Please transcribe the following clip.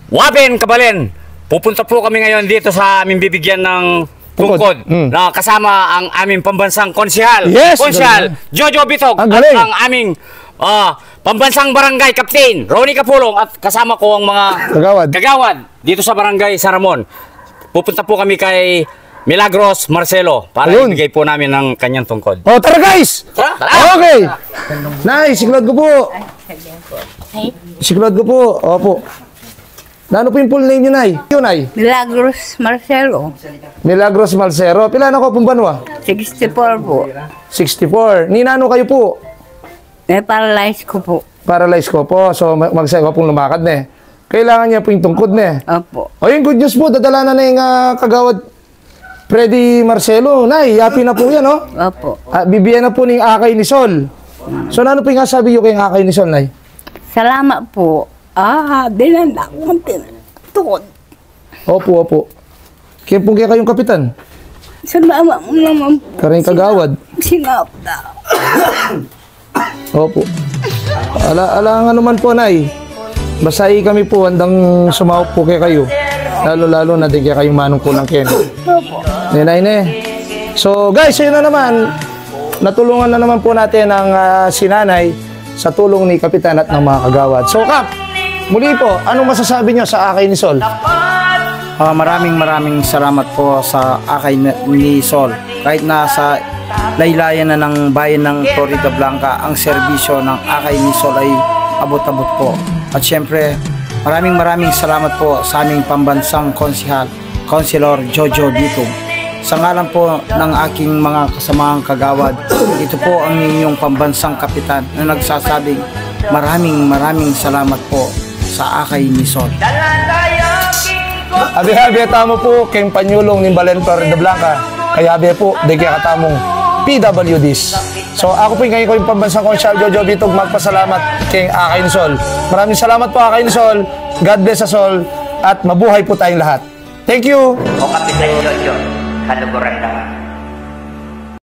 Waben, Kabalen, pupunta po kami ngayon dito sa aming bibigyan ng tungkod na kasama ang aming pambansang konsihal. Yes, Konsihal Jojo Bitog at ang aming pambansang barangay captain Ronnie Capulong at kasama ko ang mga kagawad dito sa barangay Saramon. Pupunta po kami kay Milagros Marcelo para ibigay po namin ng kanyang tungkod. Oh, tara guys! Tara! Okay! Nay, siklod ko po. Siklod ko po. Opo. Ano po yung full name nyo, Nay? Yun, Nay? Milagros Marcelo. Milagros Marcelo. Pila na ko pong banwa? 64 po. 64. Ninano kayo po? Paralyze ko po. Paralyze ko po. So, magsayo pong lumakad na eh. Kailangan niya po yung tungkod na eh. Opo. O, yung good news po, dadala na yung kagawad Freddy Marcelo. Nay, happy na po yan, oh. Opo. Bibigyan na po ng akay ni Sol. So, ano po yung sabi nyo kayong akay ni Sol, Nay? Salamat po. Dinanda ko ang tinatod. Opo, opo. Kaya po kaya kayong kapitan? Salamat mo naman po. Karing kagawad. Sinapta. Opo. Alangan naman po, Nay. Basahi kami po, handang sumawak po kaya kayo. Lalo-lalo na di kaya kayong manong po ng Ken. Opo. Nay. So, guys, yun na naman. Natulungan na naman po natin ang sinanay sa tulong ni Kapitan at ng mga kagawad. So, Kap, muli po, anong masasabi nyo sa akay ni Sol? Maraming salamat po sa akay ni Sol. Kahit nasa laylayan na ng bayan ng Florida Blanca, ang serbisyo ng akay ni Sol ay abot-abot po. At syempre, maraming salamat po sa aming pambansang konsihal, Councilor Jojo Bitog. Sa ngalan po ng aking mga kasamahang kagawad, ito po ang inyong pambansang kapitan na nagsasabing maraming salamat po sa akay ni Sol. Abi tamo po kayong panyulong ni Balen Florida Blanca. Kaya abi po, di kaya katamong PWDs. So ako po ngayon ko yung pambansang konsyal Jojo Bitog magpasalamat kay akay ni Sol. Maraming salamat po akay ni Sol. God bless us all at mabuhay po tayong lahat. Thank you! O Kapitan Jojo, kaluguran naman.